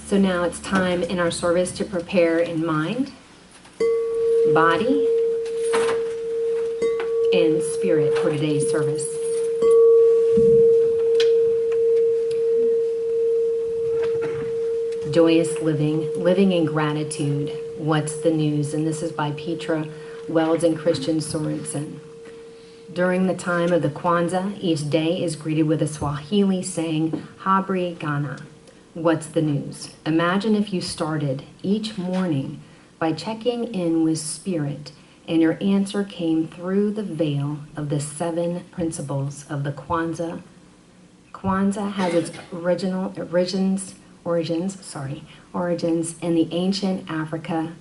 So now it's time in our service to prepare in mind, body, and spirit for today's service. Joyous living, living in gratitude. What's the news? And this is by Petra Welds and Christian Sorensen. During the time of the Kwanzaa, each day is greeted with a Swahili saying, Habari Gana. What's the news? Imagine if you started each morning by checking in with spirit and your answer came through the veil of the 7 principles of the Kwanzaa. Kwanzaa has its origins in the ancient Africa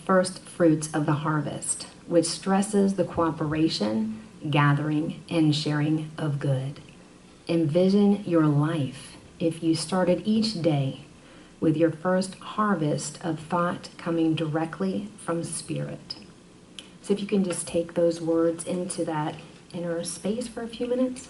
first fruits of the harvest, which stresses the cooperation, gathering, and sharing of good. Envision your life if you started each day with your first harvest of thought coming directly from spirit. So if you can just take those words into that inner space for a few minutes.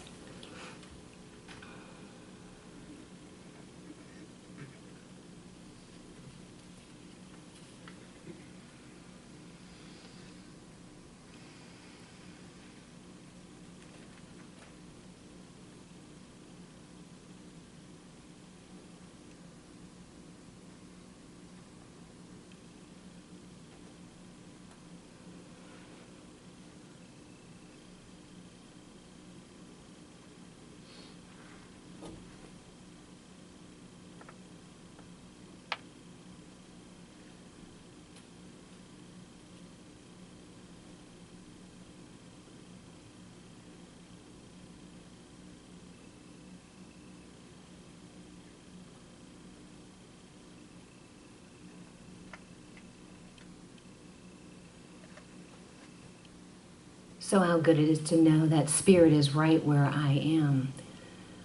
So how good it is to know that spirit is right where I am,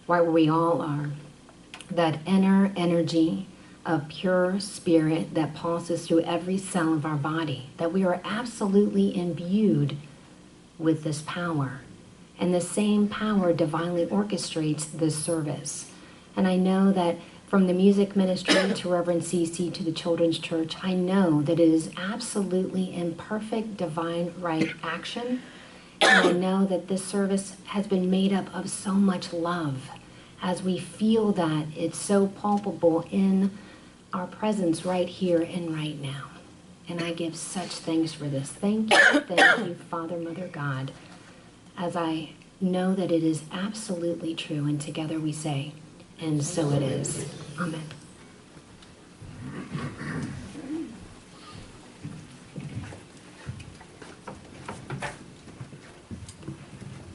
right where we all are. That inner energy of pure spirit that pulses through every cell of our body, that we are absolutely imbued with this power. And the same power divinely orchestrates this service. And I know that from the music ministry to Reverend Cece to the Children's Church, I know that it is absolutely in perfect divine right action. And I know that this service has been made up of so much love. As we feel that, it's so palpable in our presence right here and right now. And I give such thanks for this. Thank you, Father, Mother, God, as I know that it is absolutely true. And together we say, and so it is. Amen.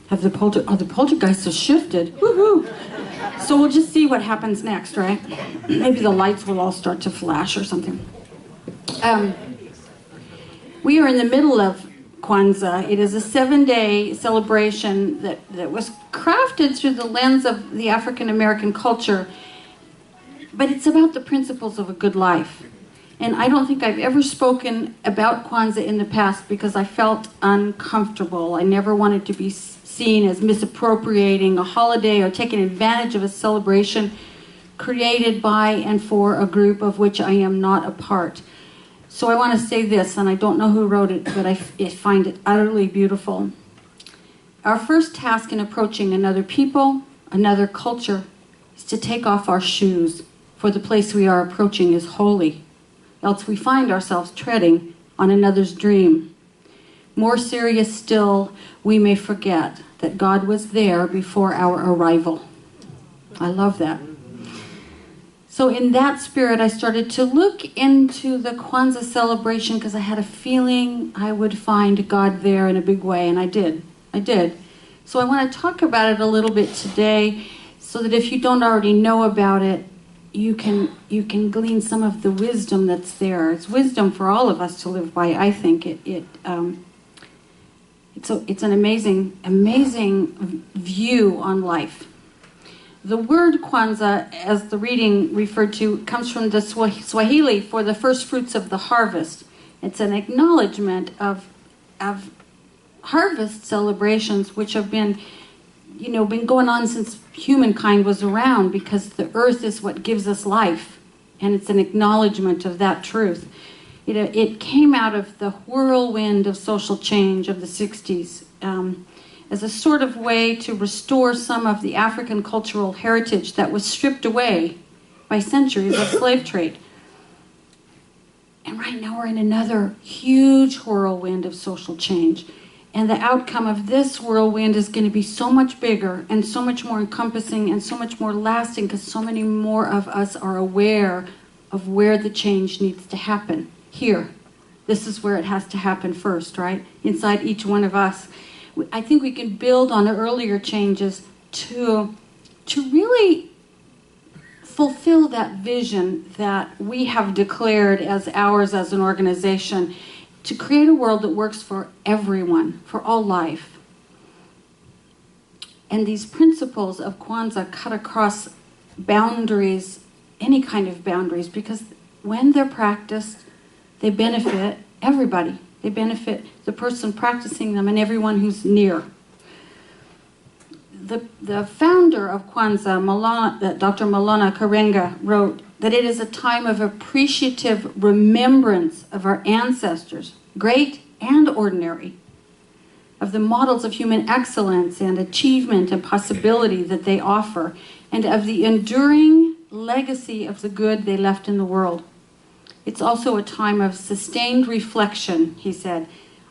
The poltergeists have shifted. Woohoo! So we'll just see what happens next, right? Maybe the lights will all start to flash or something. We are in the middle of Kwanzaa. It is a 7-day celebration that was crafted through the lens of the African American culture, but it's about the principles of a good life. And I don't think I've ever spoken about Kwanzaa in the past because I felt uncomfortable. I never wanted to be seen as misappropriating a holiday or taking advantage of a celebration created by and for a group of which I am not a part. So I want to say this, and I don't know who wrote it, but I find it utterly beautiful. Our first task in approaching another people, another culture, is to take off our shoes, for the place we are approaching is holy, else we find ourselves treading on another's dream. More serious still, we may forget that God was there before our arrival. I love that. So in that spirit, I started to look into the Kwanzaa celebration because I had a feeling I would find God there in a big way, and I did. So I want to talk about it a little bit today so that if you don't already know about it, you can glean some of the wisdom that's there. It's wisdom for all of us to live by, I think. It's an amazing view on life. The word Kwanzaa, as the reading referred to, comes from the Swahili for the first fruits of the harvest. It's an acknowledgement of harvest celebrations which have been been going on since humankind was around, because the earth is what gives us life, and it's an acknowledgement of that truth. It came out of the whirlwind of social change of the 60s as a sort of way to restore some of the African cultural heritage that was stripped away by centuries of slave trade. And right now we're in another huge whirlwind of social change. And the outcome of this whirlwind is going to be so much bigger and so much more encompassing and so much more lasting, because so many more of us are aware of where the change needs to happen. Here. This is where it has to happen first, right? Inside each one of us. I think we can build on earlier changes to really fulfill that vision that we have declared as ours as an organization, to create a world that works for everyone, for all life. And these principles of Kwanzaa cut across boundaries, any kind of boundaries, because when they're practiced, they benefit everybody. They benefit the person practicing them and everyone who's near. The founder of Kwanzaa, Dr. Malona Karenga, wrote that it is a time of appreciative remembrance of our ancestors, great and ordinary, of the models of human excellence and achievement and possibility that they offer, and of the enduring legacy of the good they left in the world. It's also a time of sustained reflection, he said,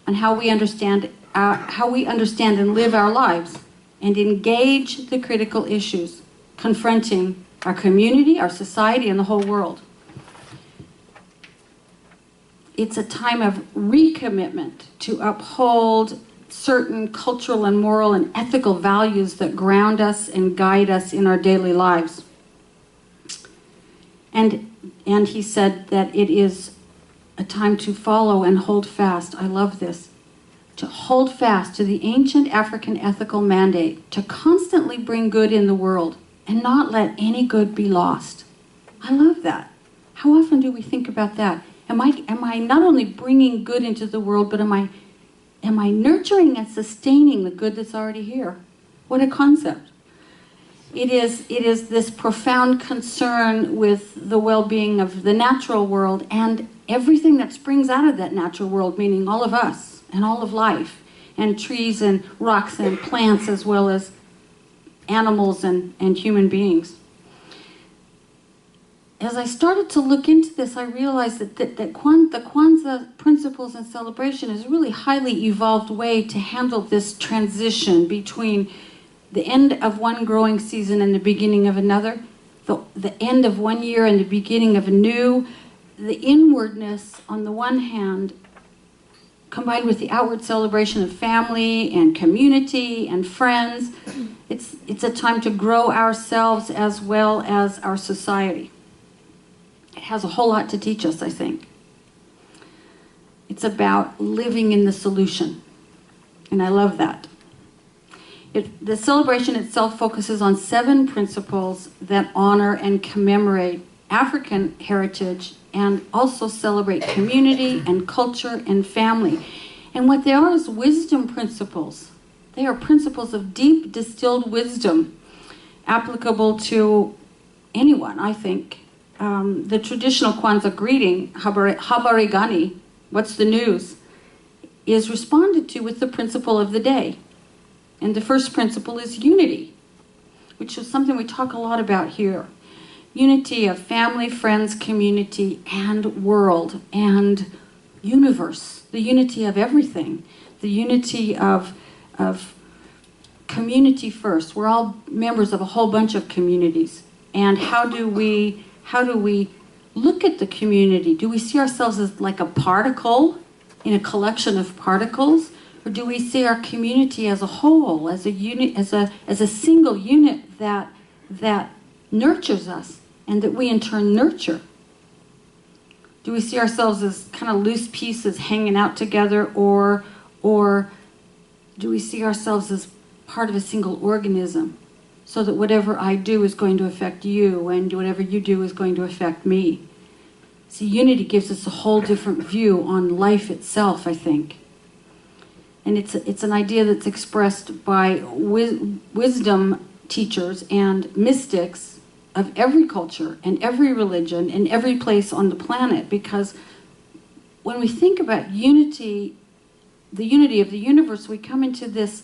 on how we understand and live our lives, and engage the critical issues confronting our community, our society, and the whole world. It's a time of recommitment to uphold certain cultural and moral and ethical values that ground us and guide us in our daily lives. And he said that it is a time to follow and hold fast. I love this. To hold fast to the ancient African ethical mandate to constantly bring good in the world and not let any good be lost. I love that. How often do we think about that? Am I not only bringing good into the world, but am I nurturing and sustaining the good that's already here? What a concept. It is this profound concern with the well-being of the natural world and everything that springs out of that natural world, meaning all of us and all of life, and trees and rocks and plants, as well as animals and human beings. As I started to look into this, I realized that the Kwanzaa principles and celebration is a really highly evolved way to handle this transition between the end of one growing season and the beginning of another, the end of one year and the beginning of a new, the inwardness on the one hand, combined with the outward celebration of family and community and friends. It's a time to grow ourselves as well as our society. It has a whole lot to teach us, I think. It's about living in the solution, and I love that. The celebration itself focuses on 7 principles that honor and commemorate African heritage and also celebrate community and culture and family. And what they are is wisdom principles. They are principles of deep distilled wisdom applicable to anyone, I think. The traditional Kwanzaa greeting, habari gani, what's the news, is responded to with the principle of the day. And the first principle is unity, which is something we talk a lot about here. Unity of family, friends, community, and world, and universe. The unity of everything. The unity of community first. We're all members of a whole bunch of communities. And how do we look at the community? Do we see ourselves as like a particle in a collection of particles? Or do we see our community as a whole, as a unit, as a single unit that nurtures us and that we in turn nurture? Do we see ourselves as kind of loose pieces hanging out together, or do we see ourselves as part of a single organism, so that whatever I do is going to affect you and whatever you do is going to affect me? See, unity gives us a whole different view on life itself, I think. And it's an idea that's expressed by wisdom teachers and mystics of every culture and every religion and every place on the planet. Because when we think about unity, the unity of the universe, we come into this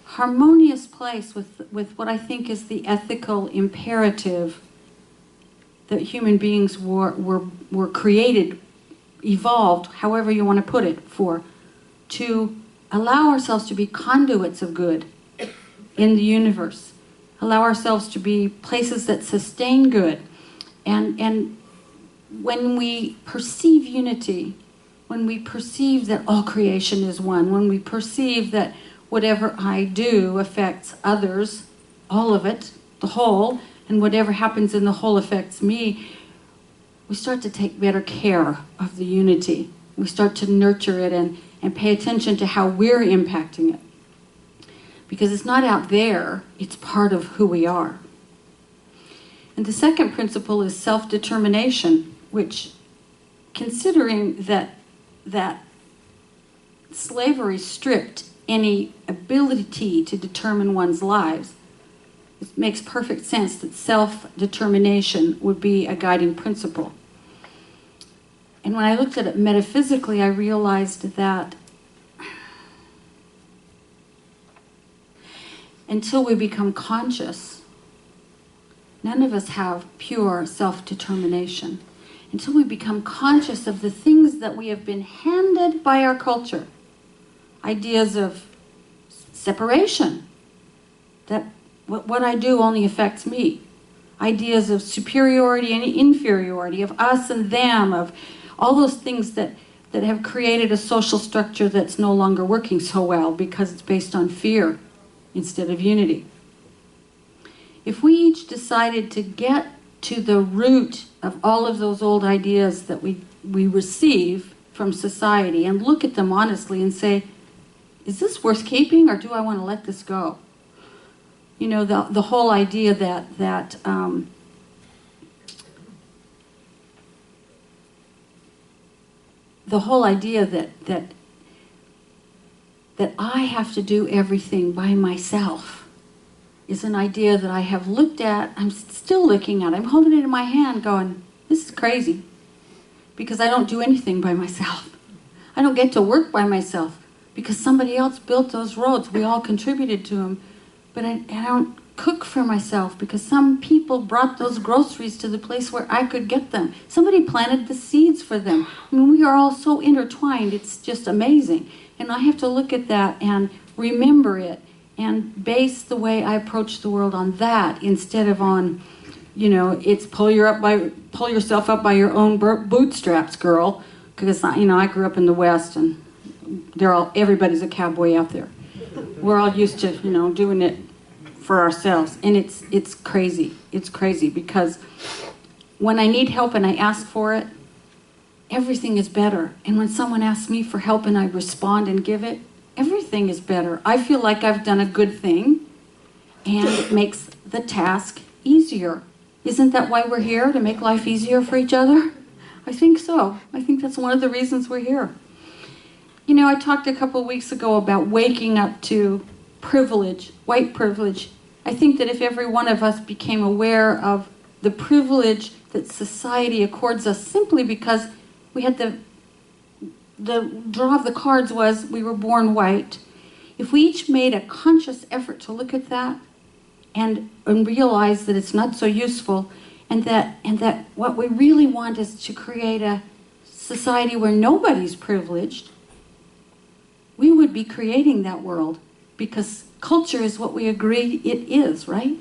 harmonious place with what I think is the ethical imperative that human beings were created, evolved, however you want to put it, to allow ourselves to be conduits of good in the universe, allow ourselves to be places that sustain good. And when we perceive unity, when we perceive that all creation is one, when we perceive that whatever I do affects others, all of it, the whole, and whatever happens in the whole affects me, we start to take better care of the unity. We start to nurture it and pay attention to how we're impacting it. Because it's not out there, it's part of who we are. And the second principle is self-determination, which, considering that slavery stripped any ability to determine one's lives, it makes perfect sense that self-determination would be a guiding principle. And when I looked at it metaphysically, I realized that until we become conscious, none of us have pure self-determination. Until we become conscious of the things that we have been handed by our culture, ideas of separation, that what I do only affects me, ideas of superiority and inferiority, of us and them, of all those things that have created a social structure that's no longer working so well because it's based on fear instead of unity. If we each decided to get to the root of all of those old ideas that we receive from society and look at them honestly and say, is this worth keeping, or do I want to let this go? You know, the whole idea that I have to do everything by myself is an idea that I have looked at, I'm still looking at, I'm holding it in my hand going, this is crazy, because I don't do anything by myself. I don't get to work by myself because somebody else built those roads. We all contributed to them, but I don't cook for myself because some people brought those groceries to the place where I could get them. Somebody planted the seeds for them. I mean, we are all so intertwined, it's just amazing. And I have to look at that and remember it and base the way I approach the world on that instead of on, you know, it's pull yourself up by your own bootstraps, girl. Because, you know, I grew up in the West and everybody's a cowboy out there. We're all used to, you know, doing it for ourselves. And it's crazy. It's crazy because when I need help and I ask for it, everything is better. And when someone asks me for help and I respond and give it, everything is better. I feel like I've done a good thing and it makes the task easier. Isn't that why we're here? To make life easier for each other? I think so. I think that's one of the reasons we're here. You know, I talked a couple of weeks ago about waking up to privilege, white privilege. I think that if every one of us became aware of the privilege that society accords us simply because we had the draw of the cards was we were born white. If we each made a conscious effort to look at that and realize that it's not so useful, and that what we really want is to create a society where nobody's privileged, we would be creating that world, because culture is what we agree it is, right?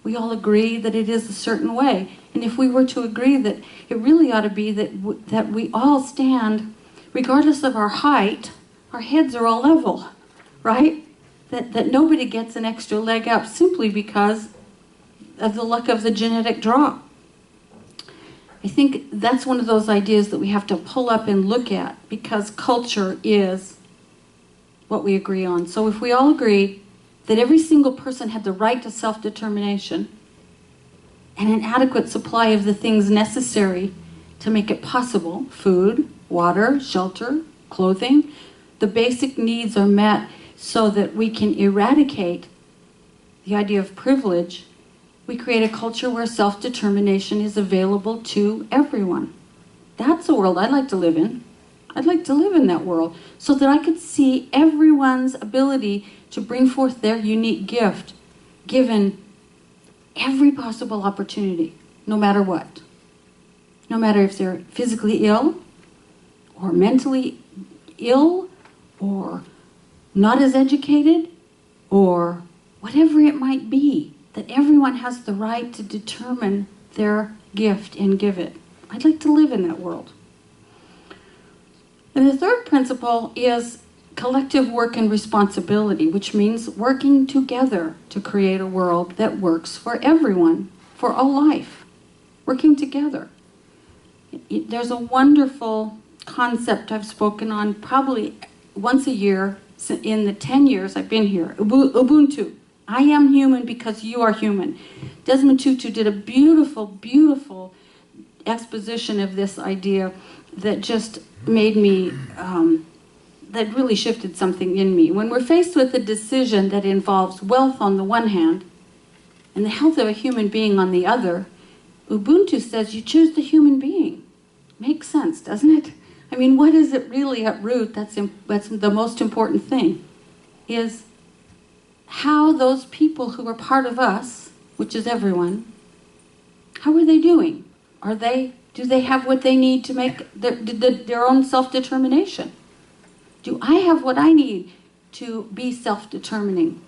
We all agree that it is a certain way. And if we were to agree that it really ought to be that we all stand, regardless of our height, our heads are all level, right? That nobody gets an extra leg up simply because of the luck of the genetic draw. I think that's one of those ideas that we have to pull up and look at, because culture is what we agree on. So if we all agreed that every single person had the right to self-determination and an adequate supply of the things necessary to make it possible, food, water, shelter, clothing, the basic needs are met so that we can eradicate the idea of privilege, we create a culture where self-determination is available to everyone. That's a world I'd like to live in. I'd like to live in that world so that I could see everyone's ability to bring forth their unique gift, given every possible opportunity, no matter what. No matter if they're physically ill, or mentally ill, or not as educated, or whatever it might be, that everyone has the right to determine their gift and give it. I'd like to live in that world. And the third principle is collective work and responsibility, which means working together to create a world that works for everyone, for all life. Working together. There's a wonderful concept I've spoken on probably once a year in the 10 years I've been here. Ubuntu. I am human because you are human. Desmond Tutu did a beautiful, beautiful exposition of this idea that just made me, that really shifted something in me. When we're faced with a decision that involves wealth on the one hand and the health of a human being on the other, Ubuntu says you choose the human being. Makes sense, doesn't it? I mean, what is it really at root that's the most important thing, is how those people who are part of us, which is everyone, how are they doing? Do they have what they need to make their own self-determination? Do I have what I need to be self-determining?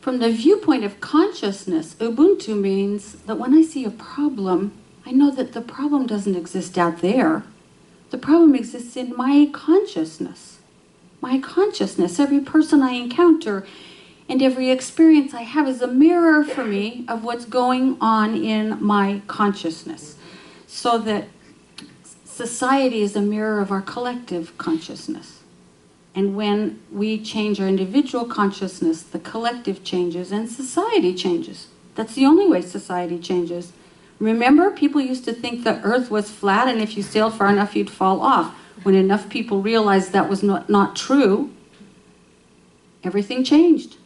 From the viewpoint of consciousness, Ubuntu means that when I see a problem, I know that the problem doesn't exist out there. The problem exists in my consciousness. My consciousness, every person I encounter and every experience I have is a mirror for me of what's going on in my consciousness. So that society is a mirror of our collective consciousness. And when we change our individual consciousness, the collective changes and society changes. That's the only way society changes. Remember, people used to think the earth was flat and if you sailed far enough, you'd fall off. When enough people realized that was not true, everything changed.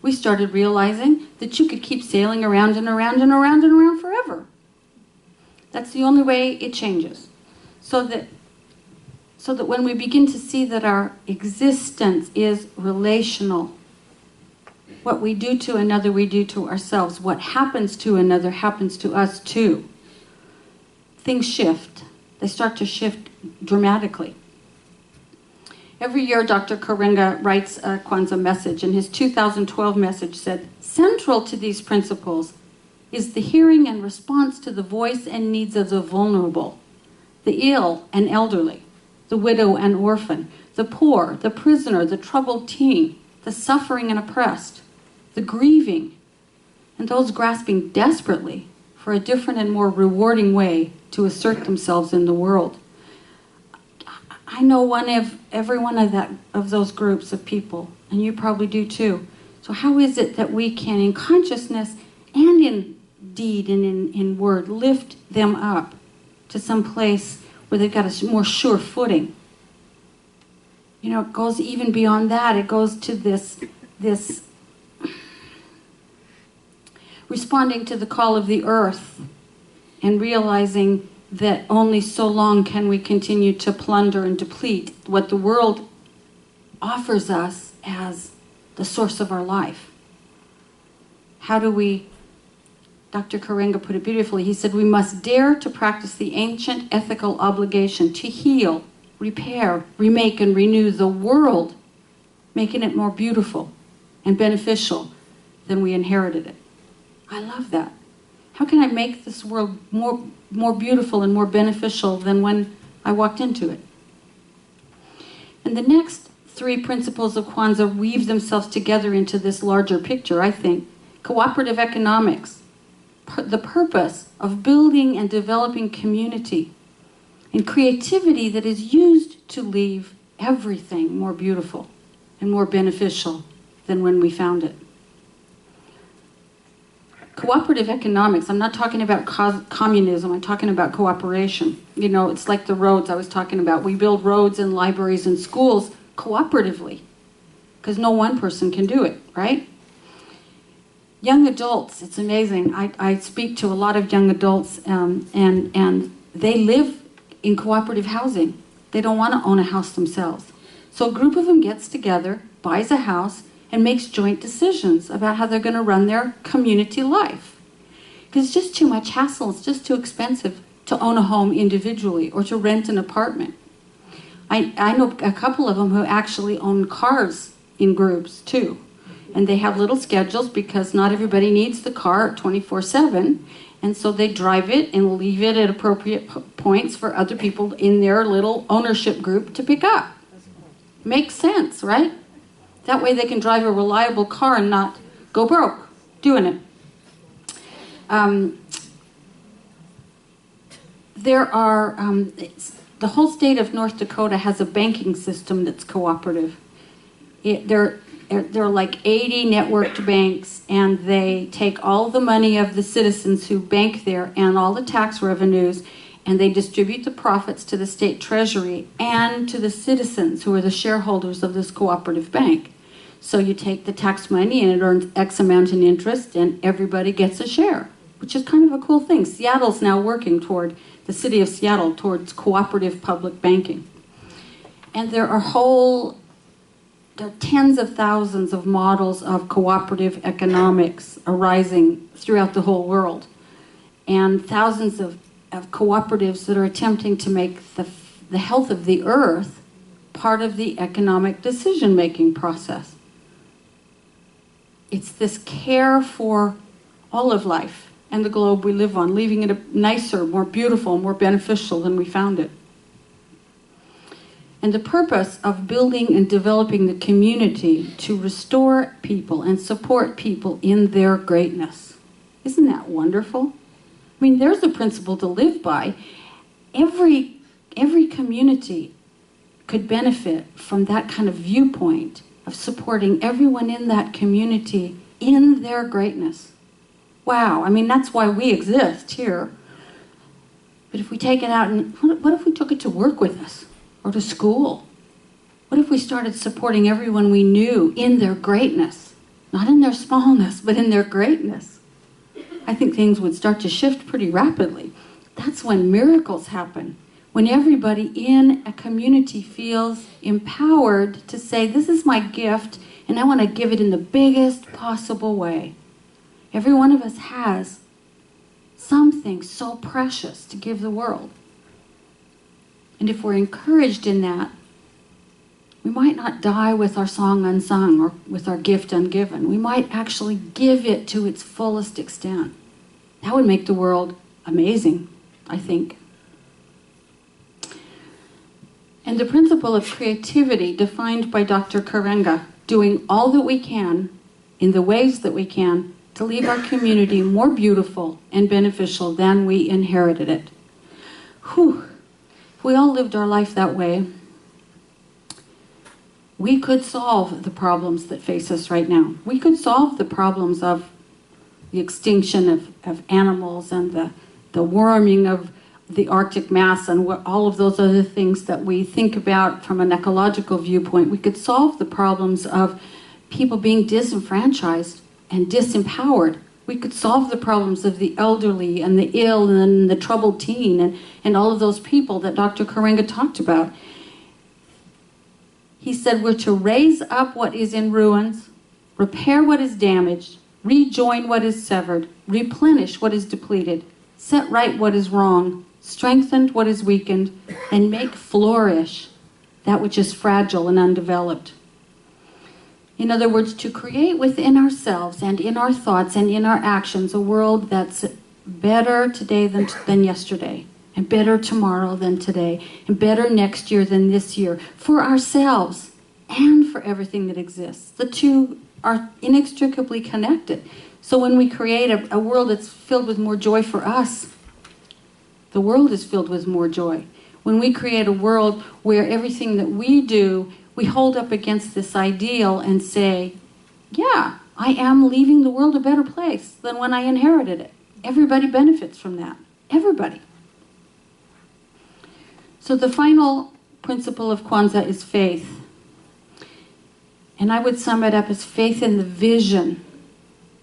We started realizing that you could keep sailing around and around and around and around forever. That's the only way it changes. So that when we begin to see that our existence is relational, what we do to another, we do to ourselves. What happens to another happens to us too. Things shift. They start to shift dramatically. Every year, Dr. Karenga writes a Kwanzaa message, and his 2012 message said, "Central to these principles is the hearing and response to the voice and needs of the vulnerable, the ill and elderly, the widow and orphan, the poor, the prisoner, the troubled teen, the suffering and oppressed, the grieving, and those grasping desperately for a different and more rewarding way to assert themselves in the world." I know every one of those groups of people, and you probably do too. So how is it that we can, in consciousness and in deed and in word, lift them up to some place where they've got a more sure footing? You know, it goes even beyond that. It goes to this responding to the call of the earth and realizing that only so long can we continue to plunder and deplete what the world offers us as the source of our life. How do we, Dr. Karenga put it beautifully, he said, we must dare to practice the ancient ethical obligation to heal, repair, remake, and renew the world, making it more beautiful and beneficial than we inherited it. I love that. How can I make this world more beautiful and more beneficial than when I walked into it? And the next three principles of Kwanzaa weave themselves together into this larger picture, I think. Cooperative economics, the purpose of building and developing community, and creativity that is used to leave everything more beautiful and more beneficial than when we found it. Cooperative economics, I'm not talking about communism, I'm talking about cooperation. You know, it's like the roads I was talking about. We build roads and libraries and schools cooperatively, because no one person can do it, right? Young adults, it's amazing. I speak to a lot of young adults, and they live in cooperative housing. They don't want to own a house themselves. So a group of them gets together, buys a house, and makes joint decisions about how they're going to run their community life. Because it's just too much hassle. It's just too expensive to own a home individually or to rent an apartment. I know a couple of them who actually own cars in groups too. And they have little schedules because not everybody needs the car 24/7. And so they drive it and leave it at appropriate points for other people in their little ownership group to pick up. Makes sense, right? That way they can drive a reliable car and not go broke doing it. The whole state of North Dakota has a banking system that's cooperative. There are like 80 networked banks, and they take all the money of the citizens who bank there and all the tax revenues, and they distribute the profits to the state treasury and to the citizens who are the shareholders of this cooperative bank. So you take the tax money and it earns X amount in interest, and everybody gets a share, which is kind of a cool thing. Seattle's now working toward, the city of Seattle, towards cooperative public banking. And there are tens of thousands of models of cooperative economics arising throughout the whole world. And thousands of cooperatives that are attempting to make the health of the earth part of the economic decision-making process. It's this care for all of life and the globe we live on, leaving it nicer, more beautiful, more beneficial than we found it. And the purpose of building and developing the community to restore people and support people in their greatness. Isn't that wonderful? I mean, there's a principle to live by. Every community could benefit from that kind of viewpoint of supporting everyone in that community in their greatness. Wow, I mean, that's why we exist here. But if we take it out, and what if we took it to work with us? Or to school? What if we started supporting everyone we knew in their greatness? Not in their smallness, but in their greatness. I think things would start to shift pretty rapidly. That's when miracles happen. When everybody in a community feels empowered to say, this is my gift, and I want to give it in the biggest possible way. Every one of us has something so precious to give the world. And if we're encouraged in that, we might not die with our song unsung or with our gift ungiven. We might actually give it to its fullest extent. That would make the world amazing, I think. And the principle of creativity defined by Dr. Karenga, doing all that we can in the ways that we can to leave our community more beautiful and beneficial than we inherited it. Whew. If we all lived our life that way, we could solve the problems that face us right now. We could solve the problems of the extinction of animals and the warming of the Arctic mass and all of those other things that we think about from an ecological viewpoint. We could solve the problems of people being disenfranchised and disempowered. We could solve the problems of the elderly and the ill and the troubled teen and all of those people that Dr. Karenga talked about. He said we're to raise up what is in ruins, repair what is damaged, rejoin what is severed, replenish what is depleted, set right what is wrong, strengthen what is weakened, and make flourish that which is fragile and undeveloped. In other words, to create within ourselves and in our thoughts and in our actions a world that's better today than yesterday, and better tomorrow than today, and better next year than this year, for ourselves and for everything that exists. The two are inextricably connected. So when we create a world that's filled with more joy for us, the world is filled with more joy. When we create a world where everything that we do, we hold up against this ideal and say, yeah, I am leaving the world a better place than when I inherited it. Everybody benefits from that. Everybody. So the final principle of Kwanzaa is faith. And I would sum it up as faith in the vision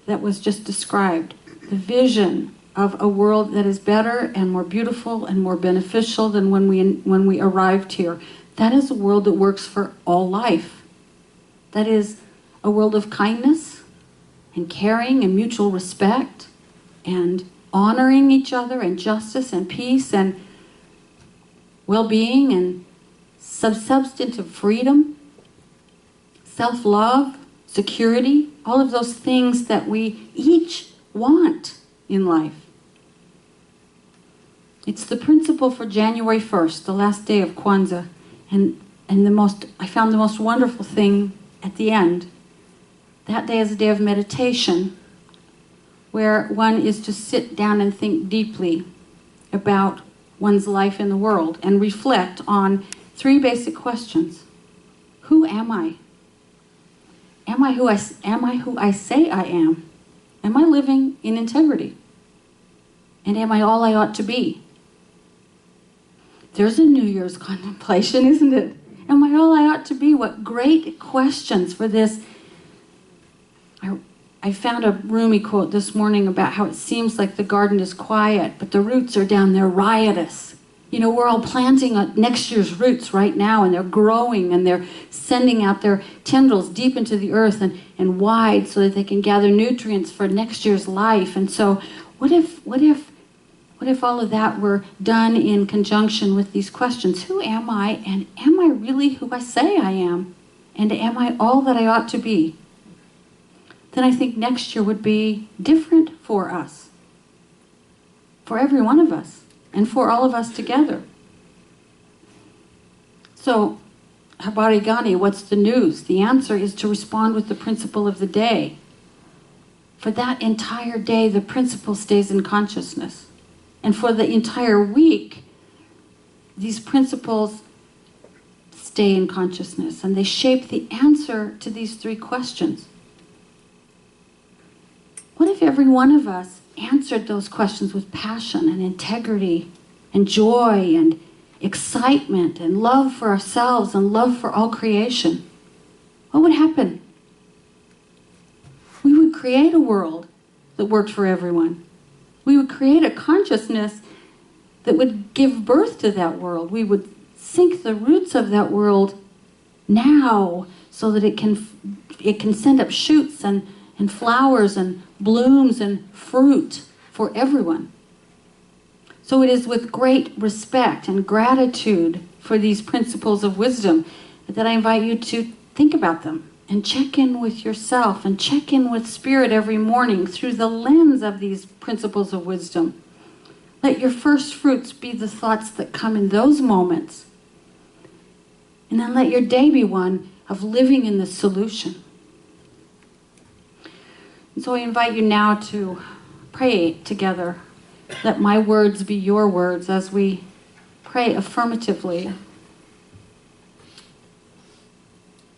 that was just described. The vision of a world that is better and more beautiful and more beneficial than when we arrived here. That is a world that works for all life. That is a world of kindness and caring and mutual respect and honoring each other and justice and peace and well-being and substantive freedom, self-love, security, all of those things that we each want in life. It's the principle for January 1st, the last day of Kwanzaa, and I found the most wonderful thing at the end. That day is a day of meditation, where one is to sit down and think deeply about one's life in the world and reflect on 3 basic questions. Who am I? Am I who I say I am? Am I living in integrity? And am I all I ought to be? There's a New Year's contemplation, isn't it? Am I all I ought to be? What great questions for this. I found a Rumi quote this morning about how it seems like the garden is quiet, but the roots are down there riotous. You know, we're all planting next year's roots right now, and they're growing, and they're sending out their tendrils deep into the earth and wide so that they can gather nutrients for next year's life. And so what if all of that were done in conjunction with these questions? Who am I, and am I really who I say I am? And am I all that I ought to be? Then I think next year would be different for us, for every one of us, and for all of us together. So, Habari Gani, what's the news? The answer is to respond with the principle of the day. For that entire day, the principle stays in consciousness. And for the entire week, these principles stay in consciousness, and they shape the answer to these 3 questions. What if every one of us answered those questions with passion and integrity and joy and excitement and love for ourselves and love for all creation? What would happen? We would create a world that worked for everyone. We would create a consciousness that would give birth to that world. We would sink the roots of that world now so that it can send up shoots and flowers and blooms and fruit for everyone. So it is with great respect and gratitude for these principles of wisdom that I invite you to think about them and check in with yourself and check in with Spirit every morning through the lens of these principles of wisdom. Let your first fruits be the thoughts that come in those moments. And then let your day be one of living in the solution. And so I invite you now to pray together. Let my words be your words as we pray affirmatively.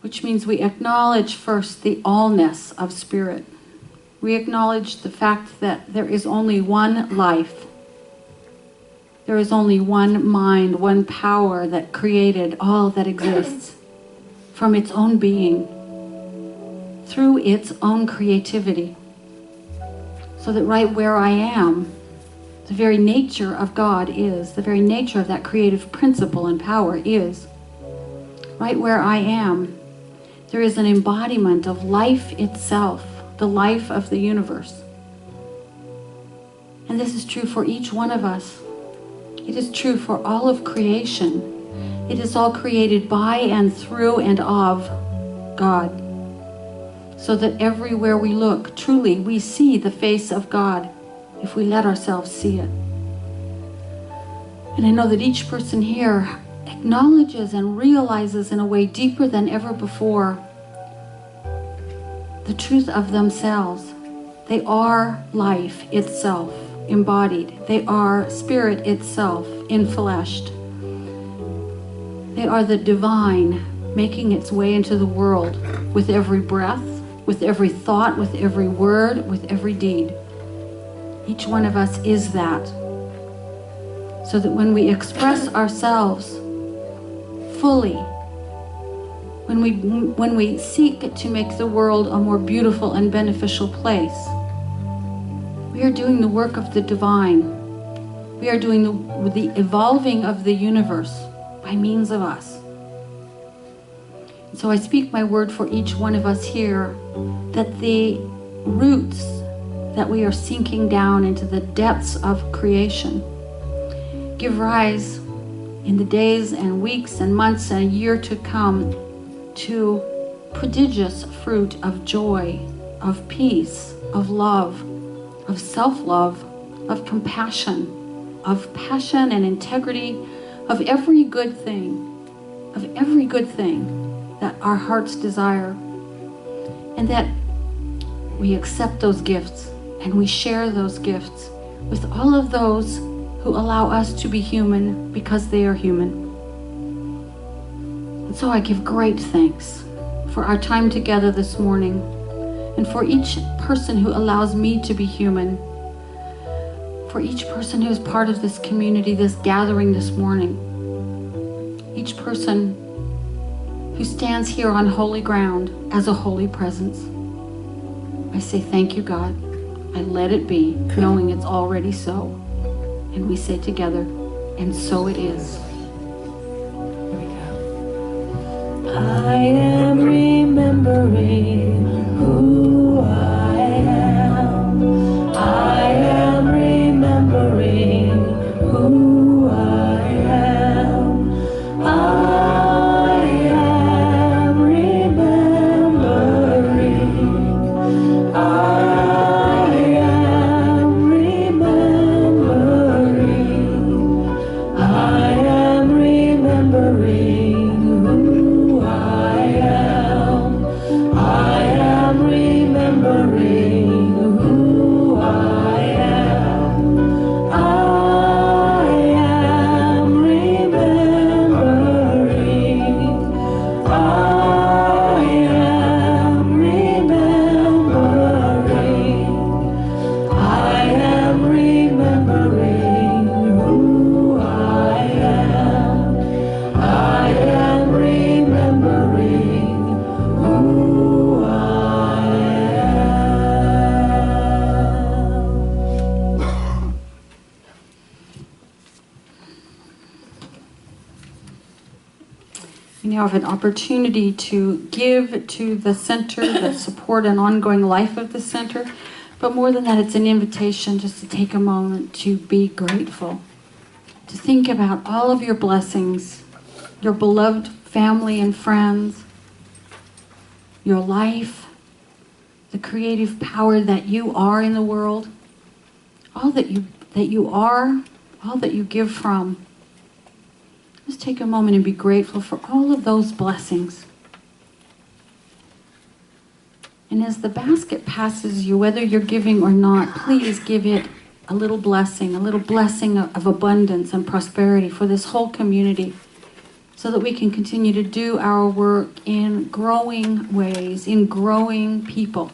Which means we acknowledge first the allness of Spirit. We acknowledge the fact that there is only one life. There is only one mind, one power that created all that exists from its own being, through its own creativity. So that right where I am, the very nature of God is, the very nature of that creative principle and power is. Right where I am, there is an embodiment of life itself, the life of the universe. And this is true for each one of us. It is true for all of creation. It is all created by and through and of God. So that everywhere we look, truly we see the face of God if we let ourselves see it. And I know that each person here acknowledges and realizes in a way deeper than ever before the truth of themselves. They are life itself embodied. They are Spirit itself infleshed. They are the divine making its way into the world with every breath, with every thought, with every word, with every deed. Each one of us is that. So that when we express ourselves fully when we seek to make the world a more beautiful and beneficial place, we are doing the work of the divine. We are doing the evolving of the universe by means of us. So I speak my word for each one of us here, that the roots that we are sinking down into the depths of creation give rise in the days and weeks and months and a year to come to prodigious fruit of joy, of peace, of love, of self-love, of compassion, of passion and integrity, of every good thing that our hearts desire. And that we accept those gifts and we share those gifts with all of those who allow us to be human because they are human. And so I give great thanks for our time together this morning, and for each person who allows me to be human, for each person who is part of this community, this gathering this morning, each person who stands here on holy ground as a holy presence. I say thank you, God. I let it be, knowing it's already so. And we say together, and so it is. I am remembering who I am. I am remembering who I am. I am remembering. I am remembering. I am remembering who I am. I am remembering who I am. I am remembering. I am remembering. I am remembering who I am. I am remembering who I am. We now have an opportunity to give to the center, the support and ongoing life of the center. But more than that, it's an invitation just to take a moment to be grateful, to think about all of your blessings, your beloved family and friends, your life, the creative power that you are in the world, all that you are, all that you give from. Just take a moment and be grateful for all of those blessings. And as the basket passes you, whether you're giving or not, please give it a little blessing of abundance and prosperity for this whole community, so that we can continue to do our work in growing ways, in growing people.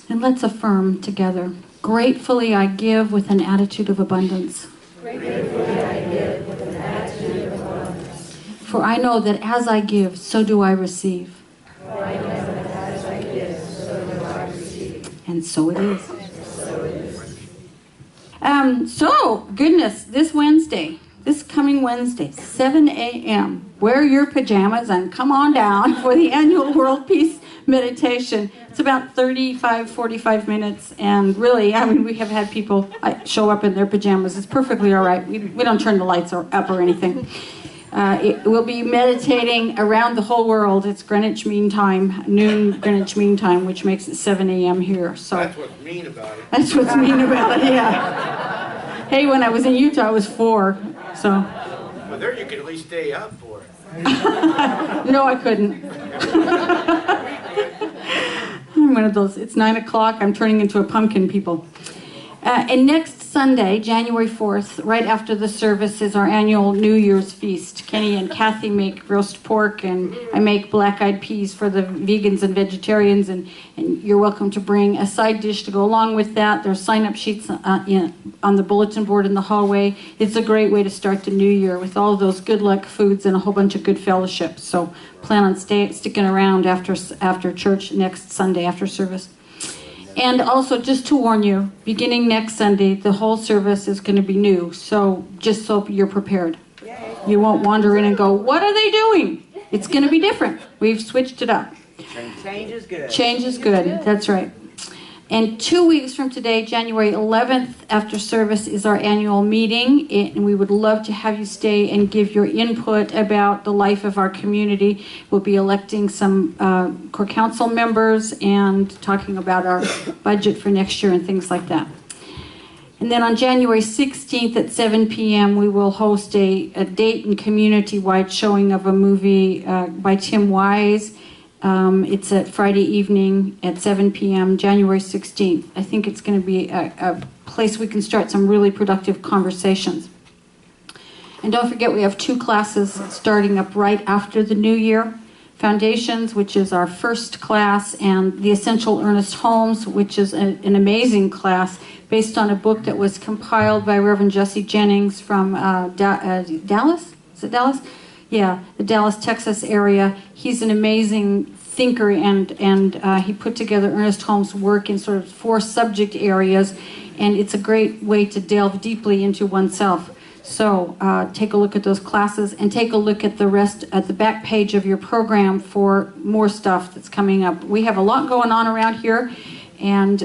And let's affirm together, gratefully I give with an attitude of abundance. Gratefully I give with an attitude of abundance. For I know that as I give, so do I receive. For I know that as I give, so do I receive. And so it is. So it is. So, goodness, this coming Wednesday, 7 a.m., wear your pajamas and come on down for the annual World Peace Meditation. It's about 45 minutes, and really, we have had people show up in their pajamas. It's perfectly all right. We don't turn the lights up or anything. We'll be meditating around the whole world. It's Greenwich Mean Time, noon Greenwich Mean Time, which makes it 7 a.m. here. So that's what's mean about it. That's what's mean about it, yeah. Hey, when I was in Utah, I was 4, so. Well, there you could at least stay up for it. No, I couldn't. I'm one of those, it's 9 o'clock, I'm turning into a pumpkin, people. And next Sunday, January 4th, right after the service, is our annual New Year's feast. Kenny and Kathy make roast pork, and I make black-eyed peas for the vegans and vegetarians, and you're welcome to bring a side dish to go along with that. There's sign-up sheets on the bulletin board in the hallway. It's a great way to start the new year with all of those good luck foods and a whole bunch of good fellowship. So plan on sticking around after church next Sunday after service. And also, just to warn you, beginning next Sunday, the whole service is going to be new. So just so you're prepared. You won't wander in and go, what are they doing? It's going to be different. We've switched it up. Change is good. Change is good. That's right. And 2 weeks from today, January 11th, after service, is our annual meeting. And we would love to have you stay and give your input about the life of our community. We'll be electing some core council members and talking about our budget for next year and things like that. And then on January 16th at 7 p.m., we will host a Dayton community-wide showing of a movie by Tim Wise. It's at Friday evening at 7 p.m., January 16th. I think it's going to be a place we can start some really productive conversations. And don't forget, we have 2 classes starting up right after the new year. Foundations, which is our first class, and The Essential Ernest Holmes, which is an amazing class based on a book that was compiled by Reverend Jesse Jennings from Dallas? Is it Dallas? Yeah, the Dallas, Texas area. He's an amazing thinker, and he put together Ernest Holmes' work in sort of 4 subject areas, and it's a great way to delve deeply into oneself. So take a look at those classes, and take a look at the rest at the back page of your program for more stuff that's coming up. We have a lot going on around here, and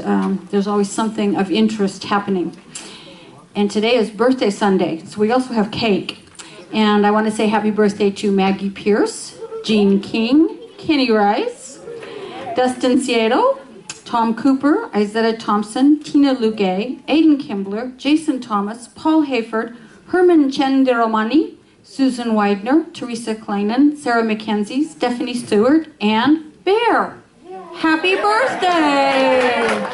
there's always something of interest happening. And today is birthday Sunday, so we also have cake. And I want to say happy birthday to Maggie Pierce, Jean King, Kenny Rice, Dustin Cieto, Tom Cooper, Isetta Thompson, Tina Lugay, Aiden Kimbler, Jason Thomas, Paul Hayford, Herman Chenderomani, Susan Widener, Teresa Kleinan, Sarah McKenzie, Stephanie Stewart, and Bear. Happy birthday!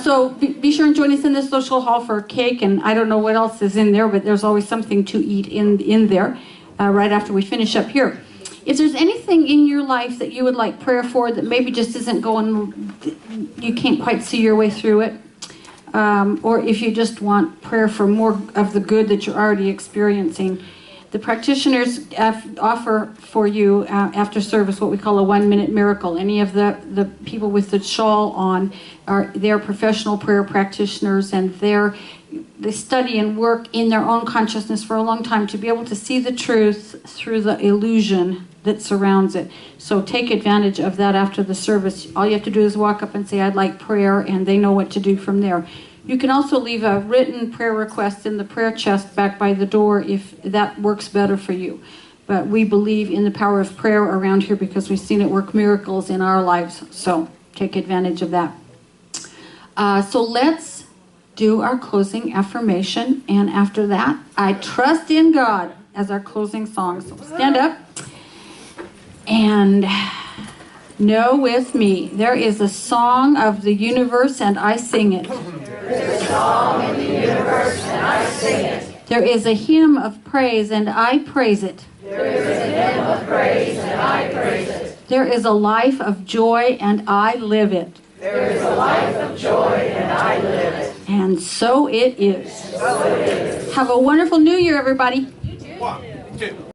So be sure and join us in the social hall for cake, and I don't know what else is in there, but there's always something to eat in there right after we finish up here. If there's anything in your life that you would like prayer for that maybe just isn't going, you can't quite see your way through it, or if you just want prayer for more of the good that you're already experiencing, the practitioners offer for you after service what we call a 1-minute miracle. Any of the people with the shawl on they're professional prayer practitioners, and they study and work in their own consciousness for a long time to be able to see the truth through the illusion that surrounds it. So take advantage of that after the service. All you have to do is walk up and say, I'd like prayer, and they know what to do from there. You can also leave a written prayer request in the prayer chest back by the door if that works better for you. But we believe in the power of prayer around here because we've seen it work miracles in our lives. So take advantage of that. So let's do our closing affirmation. And after that, I trust in God as our closing song. So stand up and know with me. There is a song of the universe and I sing it. There's a song in the universe and I sing it. There is a hymn of praise and I praise it. There is a hymn of praise and I praise it. There is a life of joy and I live it. There is a life of joy and I live it. And so it is. So it is. Have a wonderful New Year, everybody. 1, 2.